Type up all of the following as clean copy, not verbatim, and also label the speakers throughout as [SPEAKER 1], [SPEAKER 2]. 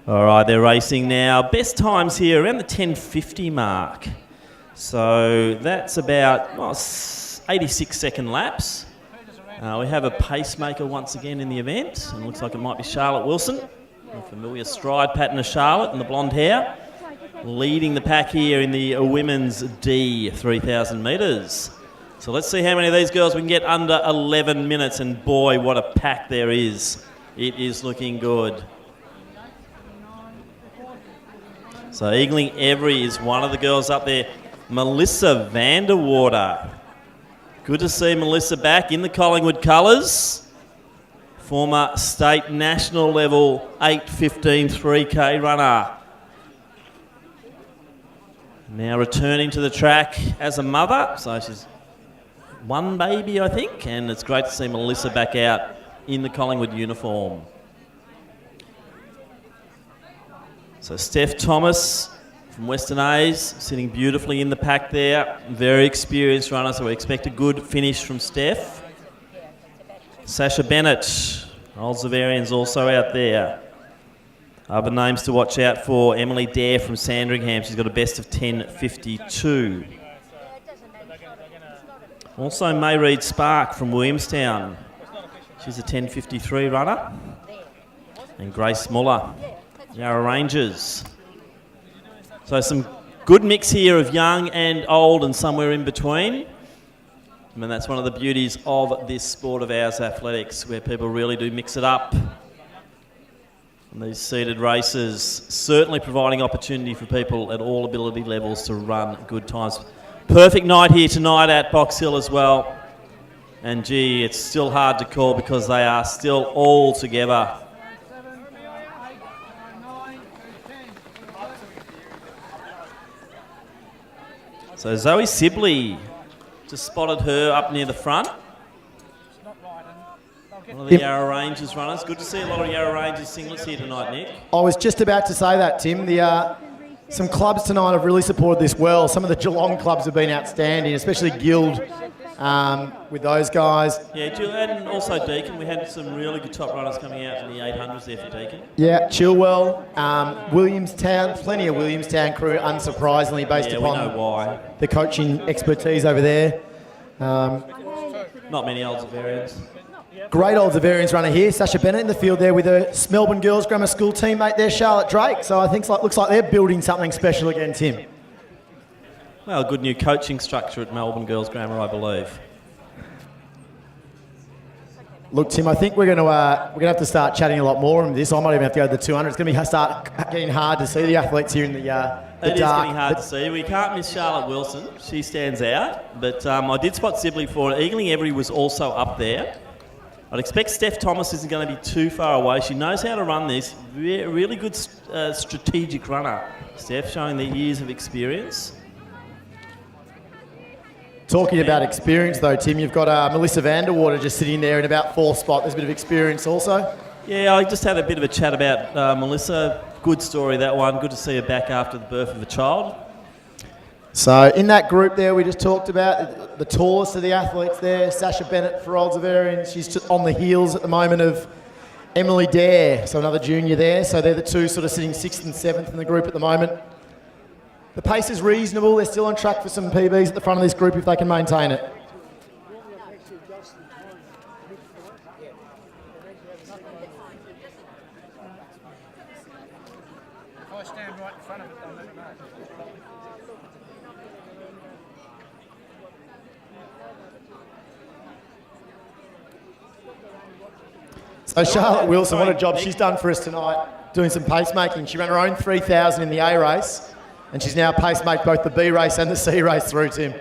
[SPEAKER 1] All right, they're racing now. Best times here around the 10:50 mark. So that's about 86-second laps. We have a pacemaker once again in the event, and it looks like it might be Charlotte Wilson. A familiar stride pattern of Charlotte and the blonde hair. Leading the pack here in the women's D 3,000 metres. So let's see how many of these girls we can get under 11 minutes, and boy, what a pack there is. It is looking good. So Eagling Every is one of the girls up there. Melissa Vanderwater. Good to see Melissa back in the Collingwood colours. Former state national level 8:15 3K runner. Now returning to the track as a mother. So she's one baby, I think. And it's great to see Melissa back out in the Collingwood uniform. So Steph Thomas from Western A's sitting beautifully in the pack there. Very experienced runner, so we expect a good finish from Steph. Sasha Bennett, Oldsavarian's also out there. Other names to watch out for, Emily Dare from Sandringham. She's got a best of 10:52. Also Mayreed Spark from Williamstown. She's a 10:53 runner. And Grace Muller, Yarra Rangers. So some good mix here of young and old and somewhere in between. I mean, that's one of the beauties of this sport of ours, athletics, where people really do mix it up. And these seeded races certainly providing opportunity for people at all ability levels to run good times. Perfect night here tonight at Box Hill as well. And gee, it's still hard to call because they are still all together. So Zoe Sibley, just spotted her up near the front. One of the Yarra Rangers runners. Good to see a lot of Yarra Rangers singlets here tonight, Nick.
[SPEAKER 2] I was just about to say that, Tim. Some clubs tonight have really supported this well. Some of the Geelong clubs have been outstanding, especially Guild with those guys.
[SPEAKER 1] Yeah, and also Deakin. We had some really good top runners coming out in the 800s there for Deakin.
[SPEAKER 2] Yeah, Chilwell, Williamstown, plenty of Williamstown crew, unsurprisingly, based upon
[SPEAKER 1] we know why.
[SPEAKER 2] The coaching expertise over there.
[SPEAKER 1] Not many Oldsavarians.
[SPEAKER 2] Great Oldsavarians runner here, Sasha Bennett in the field there with her Melbourne Girls Grammar School teammate there, Charlotte Drake. So I think looks like they're building something special again, Tim.
[SPEAKER 1] Well, a good new coaching structure at Melbourne Girls Grammar, I believe.
[SPEAKER 2] Look, Tim, I think we're going to have to start chatting a lot more on this. I might even have to go to the 200. It's going to start getting hard to see the athletes here in the dark.
[SPEAKER 1] It is getting hard to see. We can't miss Charlotte Wilson. She stands out. But I did spot Sibley for it. Eagling Every was also up there. I'd expect Steph Thomas isn't going to be too far away. She knows how to run this. Really good strategic runner. Steph showing the years of experience.
[SPEAKER 2] Talking about experience though, Tim, you've got Melissa Vanderwater just sitting there in about fourth spot. There's a bit of experience also.
[SPEAKER 1] Yeah, I just had a bit of a chat about Melissa. Good story, that one. Good to see her back after the birth of a child.
[SPEAKER 2] So in that group there we just talked about, the tallest of the athletes there, Sasha Bennett for Oldsavarian. She's just on the heels at the moment of Emily Dare, so another junior there. So they're the two sort of sitting 6th and 7th in the group at the moment. The pace is reasonable. They're still on track for some PBs at the front of this group if they can maintain it. So Charlotte Wilson, what a job she's done for us tonight, doing some pacemaking. She ran her own 3,000 in the A race, and she's now pacemaked both the B race and the C race through, Tim.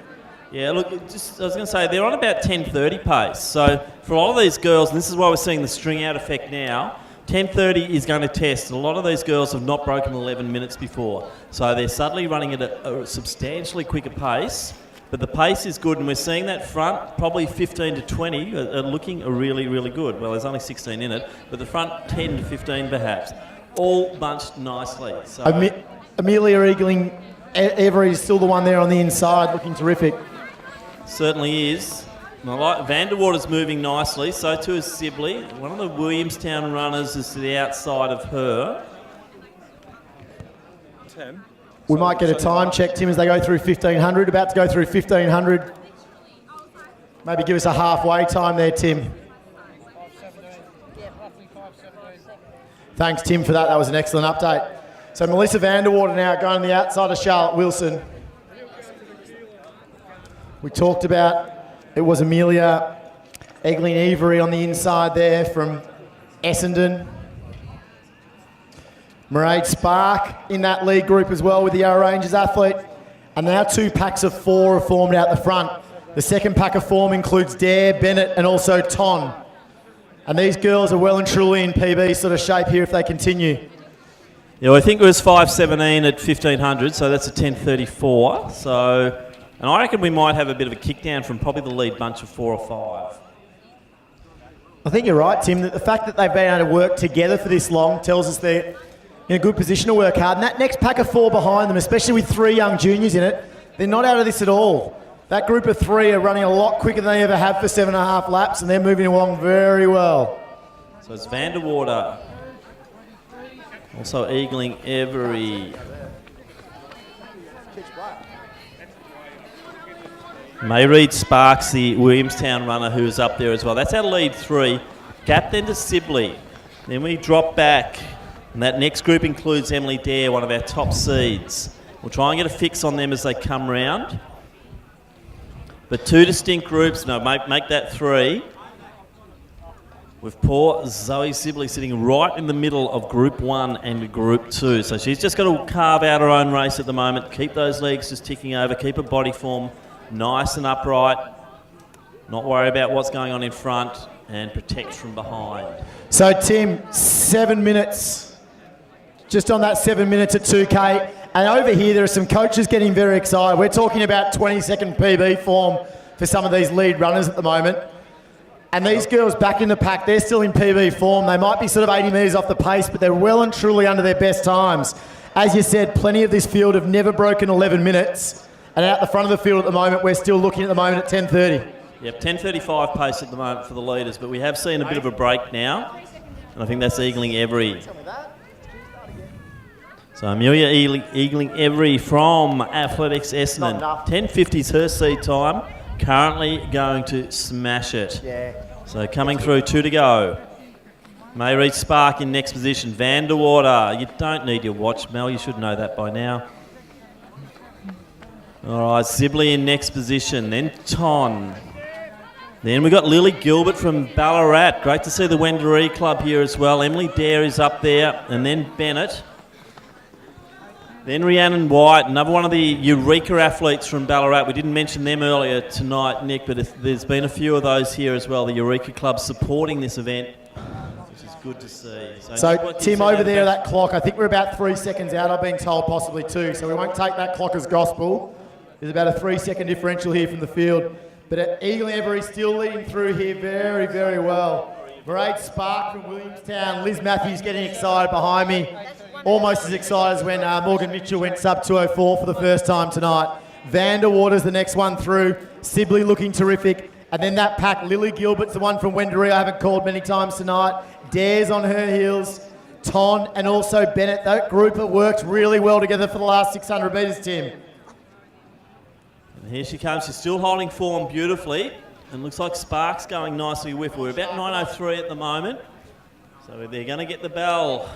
[SPEAKER 1] Yeah, look, I was going to say, they're on about 10:30 pace. So for a lot of these girls, and this is why we're seeing the string out effect now, 10:30 is going to test. A lot of these girls have not broken 11 minutes before. So they're suddenly running at a substantially quicker pace. But the pace is good, and we're seeing that front, probably 15 to 20, are looking really, really good. Well, there's only 16 in it, but the front 10 to 15 perhaps, all bunched nicely. So
[SPEAKER 2] Amelia Eagling Every is still the one there on the inside, looking terrific.
[SPEAKER 1] Certainly is. I like Vanderwater's moving nicely, so too is Sibley. One of the Williamstown runners is to the outside of her.
[SPEAKER 2] We might get a time check, Tim, as they go through 1500. About to go through 1500. Maybe give us a halfway time there, Tim. Thanks, Tim, for that. That was an excellent update. So Melissa Vanderwater now going to the outside of Charlotte Wilson. We talked about it was Amelia Egling-Every on the inside there from Essendon. Mairead Spark in that lead group as well with the Yarra Rangers athlete. And now 2 packs of 4 are formed out the front. The second pack of form includes Dare, Bennett and also Ton. And these girls are well and truly in PB sort of shape here if they continue.
[SPEAKER 1] Yeah, well, I think it was 5:17 at 1500, so that's a 10:34. So, and I reckon we might have a bit of a kick down from probably the lead bunch of 4 or 5.
[SPEAKER 2] I think you're right, Tim, that the fact that they've been able to work together for this long tells us they're in a good position to work hard. And that next pack of 4 behind them, especially with 3 young juniors in it, they're not out of this at all. That group of 3 are running a lot quicker than they ever have for 7.5 laps, and they're moving along very well.
[SPEAKER 1] So it's Vanderwater. Also Egling-Every. Mairead Sparks, the Williamstown runner, who is up there as well. That's our lead 3. Gap then to Sibley. Then we drop back. And that next group includes Emily Dare, one of our top seeds. We'll try and get a fix on them as they come round. But 2 distinct groups. No, make that 3. With poor Zoe Sibley sitting right in the middle of Group 1 and Group 2. So she's just got to carve out her own race at the moment. Keep those legs just ticking over. Keep her body form nice and upright. Not worry about what's going on in front. And protect from behind.
[SPEAKER 2] So, Tim, 7 minutes. Just on that 7 minutes at 2K. And over here, there are some coaches getting very excited. We're talking about 20-second PB form for some of these lead runners at the moment. And these girls back in the pack, they're still in PB form. They might be sort of 80 metres off the pace, but they're well and truly under their best times. As you said, plenty of this field have never broken 11 minutes. And out the front of the field at the moment, we're still looking at the moment at 10:30.
[SPEAKER 1] Yep, 10:35 pace at the moment for the leaders, but we have seen a bit of a break now. And I think that's Egling-Every. So Amelia Egling-Every from Athletics Essendon. 10:50 is her seed time. Currently going to smash it.
[SPEAKER 2] Yeah.
[SPEAKER 1] So coming through, 2 to go. Mairead Spark in next position. Vanderwater. You don't need your watch, Mel. You should know that by now. All right, Sibley in next position. Then Ton. Then we've got Lily Gilbert from Ballarat. Great to see the Wendouree Club here as well. Emily Dare is up there. And then Bennett. Then Rhiannon White, another one of the Eureka athletes from Ballarat. We didn't mention them earlier tonight, Nick, but there's been a few of those here as well. The Eureka Club supporting this event, which is good to see.
[SPEAKER 2] So Tim, over there, that clock, I think we're about 3 seconds out. I've been told possibly 2, so we won't take that clock as gospel. There's about a 3-second differential here from the field. But Egling-Every still leading through here very, very well. Mairead Spark from Williamstown. Liz Matthews getting excited behind me. Almost as excited as when Morgan Mitchell went sub 204 for the first time tonight. Vanderwater's the next one through. Sibley looking terrific. And then that pack, Lily Gilbert's the one from Wendouree I haven't called many times tonight. Dare's on her heels. Ton and also Bennett. That group have worked really well together for the last 600 metres, Tim.
[SPEAKER 1] And here she comes. She's still holding form beautifully. And looks like Spark's going nicely with her. We're about 9:03 at the moment. So they're going to get the bell.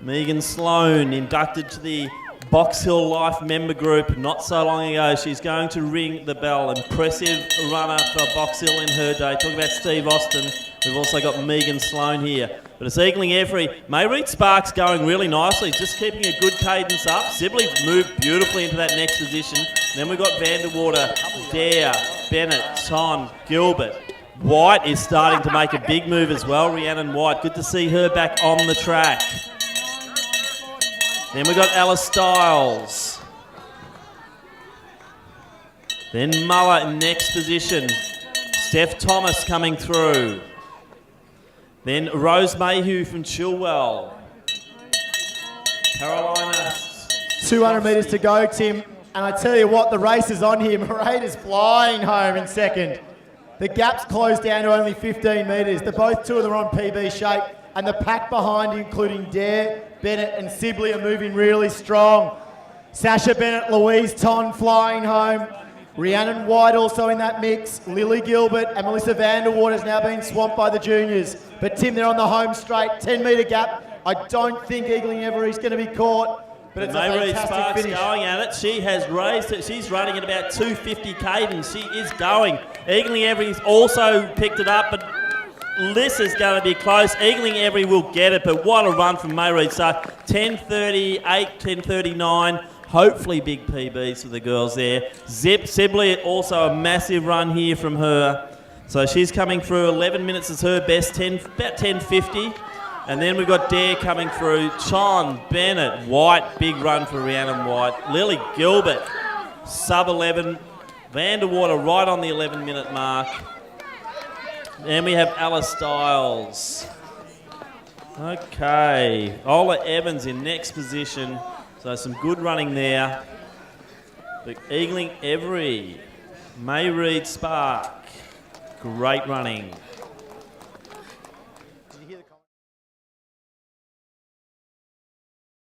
[SPEAKER 1] Megan Sloan, inducted to the Box Hill Life member group not so long ago. She's going to ring the bell. Impressive runner for Box Hill in her day. Talk about Steve Austin. We've also got Megan Sloan here. But it's Egling-Every. Mairead Sparks going really nicely, just keeping a good cadence up. Sibley's moved beautifully into that next position. Then we've got Vanderwater, Dare, Bennett, Ton, Gilbert. White is starting to make a big move as well. Rhiannon White, good to see her back on the track. Then we've got Alice Stiles. Then Muller in next position. Steph Thomas coming through. Then Rose Mayhew from Chilwell. Carolina.
[SPEAKER 2] 200 metres to go, Tim. And I tell you what, the race is on here. Moraida's flying home in second. The gap's closed down to only 15 metres. Both two of them are on PB shape. And the pack behind, including Dare, Bennett and Sibley, are moving really strong. Sasha Bennett, Louise Ton flying home. Rhiannon White also in that mix. Lily Gilbert and Melissa Vanderwater has now been swamped by the juniors. But Tim, they're on the home straight, 10-metre gap. I don't think Eagling Every's going to be caught. But it's a fantastic
[SPEAKER 1] Sparks
[SPEAKER 2] finish.
[SPEAKER 1] going at it. She has raised it. She's running at about 250 cadence. She is going. Eagling Every's also picked it up, but Liz is going to be close. Eagling Every will get it, but what a run from Mayreed. So 10:38, 10:39. Hopefully big PBs for the girls there. Zip Sibley, also a massive run here from her. So she's coming through. 11 minutes is her best, about 10:50. And then we've got Dare coming through. Chon, Bennett, White, big run for Rhiannon White. Lily Gilbert, sub 11. Vanderwater right on the 11-minute mark. Then we have Alice Stiles. Okay, Ola Evans in next position. So some good running there. But Eagling Every, Mayreed Spark, great running.